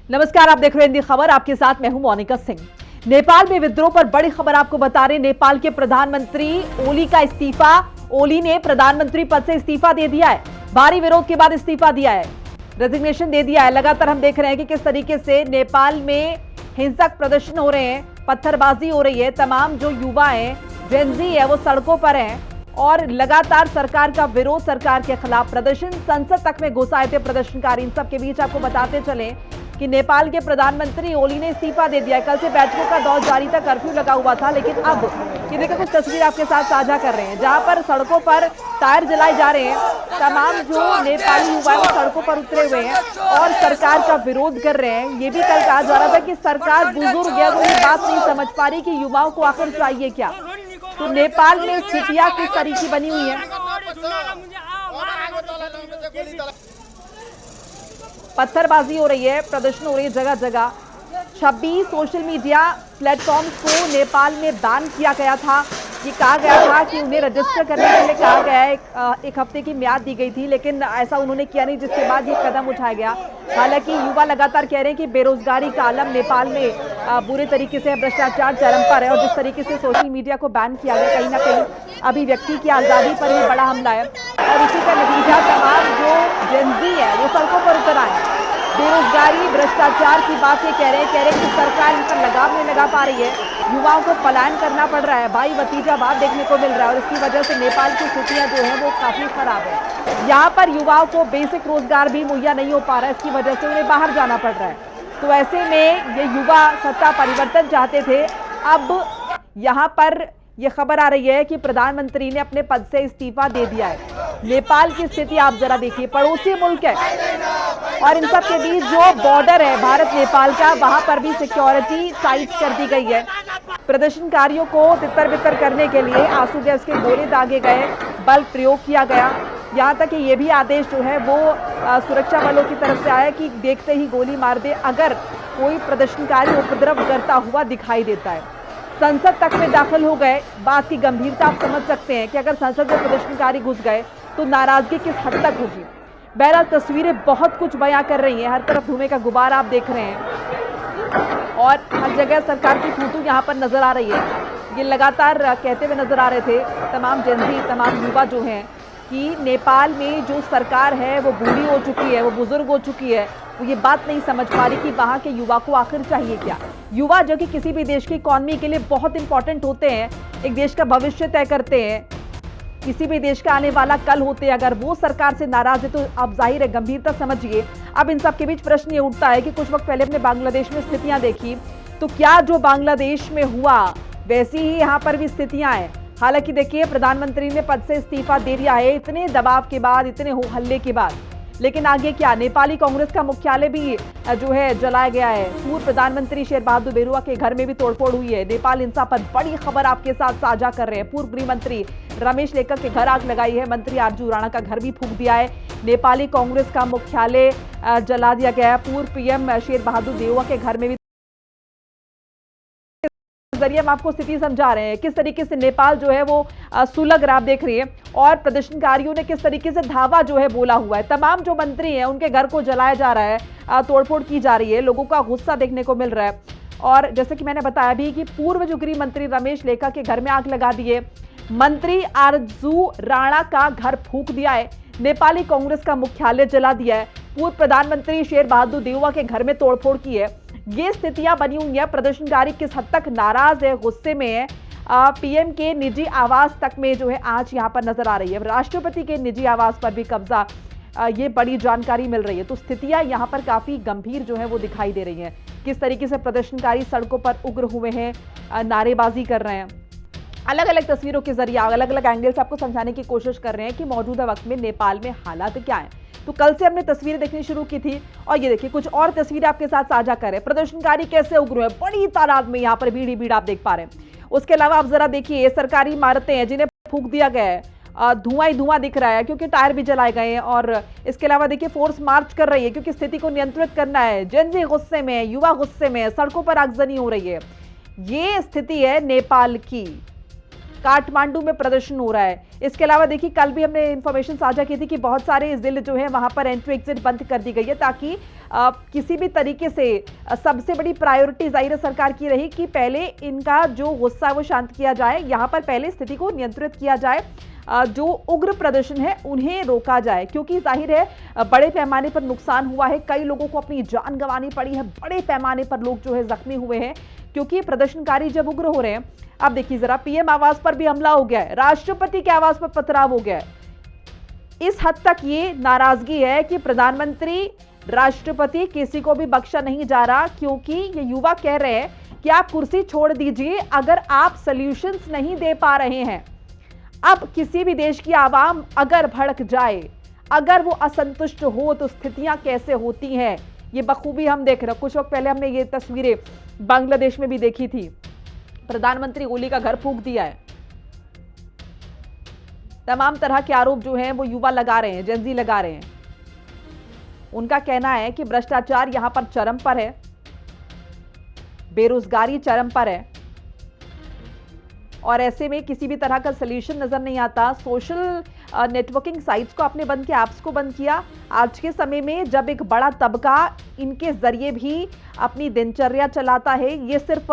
नमस्कार, आप देख रहे हैं हिंदी खबर। आपके साथ मैं हूं मोनिका सिंह। नेपाल में विद्रोह पर बड़ी खबर आपको बता रहे हैं। नेपाल के प्रधानमंत्री ओली का इस्तीफा। ओली ने प्रधानमंत्री पद से इस्तीफा दे दिया है। भारी विरोध के बाद इस्तीफा दिया है, रेजिग्नेशन दे दिया है। लगातार हम देख रहे हैं कि किस तरीके से नेपाल में हिंसक प्रदर्शन हो रहे हैं, पत्थरबाजी हो रही है। तमाम जो युवा हैं, जेनजी है, वो सड़कों पर हैं और लगातार सरकार का विरोध, सरकार के खिलाफ प्रदर्शन। संसद तक में घुस आए थे प्रदर्शनकारी। इन सब के बीच आपको बताते चले कि नेपाल के प्रधानमंत्री ओली ने इस्तीफा दे दिया। कल से बैठकों का दौर जारी था, कर्फ्यू लगा हुआ था, लेकिन अब ये देखिए कुछ तस्वीर आपके साथ साझा कर रहे हैं जहां पर सड़कों पर टायर जलाए जा रहे हैं। तमाम जो नेपाली युवा है वो सड़कों पर उतरे हुए हैं और सरकार का विरोध कर रहे हैं। ये भी कल कहा जा रहा था कि सरकार बुजुर्ग है, वो ये बात नहीं समझ पा रही कि युवाओं को आखिर चाहिए क्या। तो नेपाल में स्थितियां किस तरीके बनी हुई है, पत्थरबाजी हो रही है, प्रदर्शन हो रही है जगह जगह। 26 सोशल मीडिया प्लेटफॉर्म्स को नेपाल में बैन किया गया था। ये कहा गया था कि उन्हें रजिस्टर करने के लिए कहा गया है, एक हफ्ते की म्याद दी गई थी, लेकिन ऐसा उन्होंने किया नहीं, जिसके बाद ये कदम उठाया गया। हालांकि युवा लगातार कह रहे हैं कि बेरोजगारी का आलम नेपाल में बुरे तरीके से, भ्रष्टाचार चरम पर है और जिस तरीके से सोशल मीडिया को बैन किया गया, कहीं ना कहीं अभिव्यक्ति की आज़ादी पर भी बड़ा हमला है। और इसी का नतीजा तमाम जो जेनजी है वो सड़कों पर उतर आए। बेरोजगारी, भ्रष्टाचार की बातें कह रहे हैं कि सरकार इन पर लगाम नहीं लगा पा रही है। युवाओं को पलायन करना पड़ रहा है, भाई भतीजावाद देखने को मिल रहा है और इसकी वजह से नेपाल की स्थितियां जो है वो काफी खराब है। यहाँ पर युवाओं को बेसिक रोजगार भी मुहैया नहीं हो पा रहा है, इसकी वजह से उन्हें बाहर जाना पड़ रहा है। तो ऐसे में ये युवा सत्ता परिवर्तन चाहते थे। अब यहाँ पर यह खबर आ रही है कि प्रधानमंत्री ने अपने पद से इस्तीफा दे दिया है। नेपाल की स्थिति आप जरा देखिए, पड़ोसी मुल्क है और इन सब के बीच जो बॉर्डर है भारत नेपाल का, वहां पर भी सिक्योरिटी टाइट कर दी गई है। प्रदर्शनकारियों को तितर बितर करने के लिए आंसू गैस के गोले दागे गए, बल प्रयोग किया गया। यहाँ तक कि ये भी आदेश जो है वो सुरक्षा बलों की तरफ से आया कि देखते ही गोली मार दे अगर कोई प्रदर्शनकारी उपद्रव करता हुआ दिखाई देता है। संसद तक में दाखिल हो गए। बात की गंभीरता आप समझ सकते हैं कि अगर संसद में प्रदर्शनकारी घुस गए तो नाराजगी किस हद तक होगी। बहरहाल तस्वीरें बहुत कुछ बयां कर रही हैं। हर तरफ धुएं का गुबार आप देख रहे हैं और हर जगह सरकार की थूथू यहाँ पर नजर आ रही है। ये लगातार कहते हुए नजर आ रहे थे तमाम जेनजी, तमाम युवा जो हैं कि नेपाल में जो सरकार है वो बूढ़ी हो चुकी है, वो बुजुर्ग हो चुकी है। वो ये बात नहीं समझ पा रही कि वहाँ के युवा को आखिर चाहिए क्या। युवा जो कि किसी भी देश की इकॉनमी के लिए बहुत इंपॉर्टेंट होते हैं, एक देश का भविष्य तय करते हैं, किसी भी देश का आने वाला कल होते हैं। अगर वो सरकार से नाराज है तो आप जाहिर है गंभीरता समझिए। अब इन सब के बीच प्रश्न ये उठता है कि कुछ वक्त पहले हमने बांग्लादेश में स्थितियां देखी, तो क्या जो बांग्लादेश में हुआ वैसी ही यहाँ पर भी स्थितियां हैं। हालांकि देखिए प्रधानमंत्री ने पद से इस्तीफा दे दिया है, इतने दबाव के बाद, इतने हो हल्ले के बाद, लेकिन आगे क्या। नेपाली कांग्रेस का मुख्यालय भी जो है जलाया गया है। पूर्व प्रधानमंत्री शेर बहादुर देउवा के घर में भी तोड़फोड़ हुई है। नेपाल इंसा पर बड़ी खबर आपके साथ साझा कर रहे हैं। पूर्व गृह मंत्री रमेश लेखक के घर आग लगाई है, मंत्री आरजू राणा का घर भी फूंक दिया है। नेपाली कांग्रेस का मुख्यालय जला दिया गया है। पूर्व पीएम शेर बहादुर देउवा के घर में भी। जरिए हम आपको स्थिति समझा रहे हैं किस तरीके से नेपाल जो है वो सुलग रहा, आप देख रही है। और प्रदर्शनकारियों ने किस तरीके से धावा जो है बोला हुआ है। तमाम जो मंत्री हैं उनके घर को जलाया जा रहा है, तोड़फोड़ की जा रही है, लोगों का गुस्सा देखने को मिल रहा है। और जैसे कि मैंने बताया भी कि पूर्व जो गृह मंत्री रमेश लेखक के घर में आग लगा दी है, मंत्री आरजू राणा का घर फूंक दिया है, नेपाली कांग्रेस का मुख्यालय जला दिया है, पूर्व प्रधानमंत्री शेर बहादुर देउवा के घर में तोड़फोड़ की है। ये स्थितियां बनी हुई है। प्रदर्शनकारी किस हद तक नाराज है, गुस्से में है। पीएम के निजी आवास तक में जो है आज यहां पर नजर आ रही है। राष्ट्रपति के निजी आवास पर भी कब्जा, ये बड़ी जानकारी मिल रही है। तो स्थितियां यहां पर काफी गंभीर जो है वो दिखाई दे रही हैं। किस तरीके से प्रदर्शनकारी सड़कों पर उग्र हुए हैं, नारेबाजी कर रहे हैं। अलग अलग तस्वीरों के जरिए अलग अलग एंगल से आपको समझाने की कोशिश कर रहे हैं कि मौजूदा वक्त में नेपाल में हालात क्या है। तो कल से हमने तस्वीरें देखनी शुरू की थी और ये देखिए कुछ और तस्वीरें आपके साथ साझा करें। प्रदर्शनकारी कैसे उग्र है, बड़ी तादाद में यहाँ पर भीड़ ही भीड़ आप देख पा रहे हैं। उसके अलावा आप जरा देखिए सरकारी इमारतें हैं जिन्हें फूंक दिया गया है, धुआं ही धुआं दिख रहा है क्योंकि टायर भी जलाए गए हैं। और इसके अलावा देखिए फोर्स मार्च कर रही है क्योंकि स्थिति को नियंत्रित करना है। जेनजी गुस्से में, युवा गुस्से में, सड़कों पर आगजनी हो रही है। ये स्थिति है नेपाल की। काठमांडू में प्रदर्शन हो रहा है। इसके अलावा देखिए कल भी हमने इंफॉर्मेशन साझा की थी कि बहुत सारे जिले जो है वहां पर एंट्री एग्जिट बंद कर दी गई है, ताकि किसी भी तरीके से सबसे बड़ी प्रायोरिटी जाहिर सरकार की रही कि पहले इनका जो गुस्सा है वो शांत किया जाए, यहां पर पहले स्थिति को नियंत्रित किया जाए, जो उग्र प्रदर्शन है उन्हें रोका जाए, क्योंकि जाहिर है बड़े पैमाने पर नुकसान हुआ है, कई लोगों को अपनी जान गंवानी पड़ी है, बड़े पैमाने पर लोग जो है जख्मी हुए हैं क्योंकि प्रदर्शनकारी जब उग्र हो रहे हैं। अब देखिए जरा, पीएम आवास पर भी हमला हो गया है, राष्ट्रपति के आवास पर पथराव हो गया है। इस हद तक ये नाराजगी है कि प्रधानमंत्री, राष्ट्रपति किसी को भी बख्शा नहीं जा रहा, क्योंकि ये युवा कह रहे हैं कि आप कुर्सी छोड़ दीजिए अगर आप सॉल्यूशंस नहीं दे पा रहे हैं। अब किसी भी देश की आवाम अगर भड़क जाए, अगर वो असंतुष्ट हो, तो स्थितियां कैसे होती हैं ये बखूबी हम देख रहे हैं। कुछ वक्त पहले हमने ये तस्वीरें बांग्लादेश में भी देखी थी, प्रधानमंत्री ओली का घर फूंक दिया है। तमाम तरह के आरोप जो हैं वो युवा लगा रहे हैं, जेनजी लगा रहे हैं। उनका कहना है कि भ्रष्टाचार यहां पर चरम पर है, बेरोजगारी चरम पर है, और ऐसे में किसी भी तरह का सॉल्यूशन नजर नहीं आता। सोशल नेटवर्किंग साइट्स को आपने बंद किया, ऐप्स को बंद किया। आज के समय में जब एक बड़ा तबका इनके जरिए भी अपनी दिनचर्या चलाता है, ये सिर्फ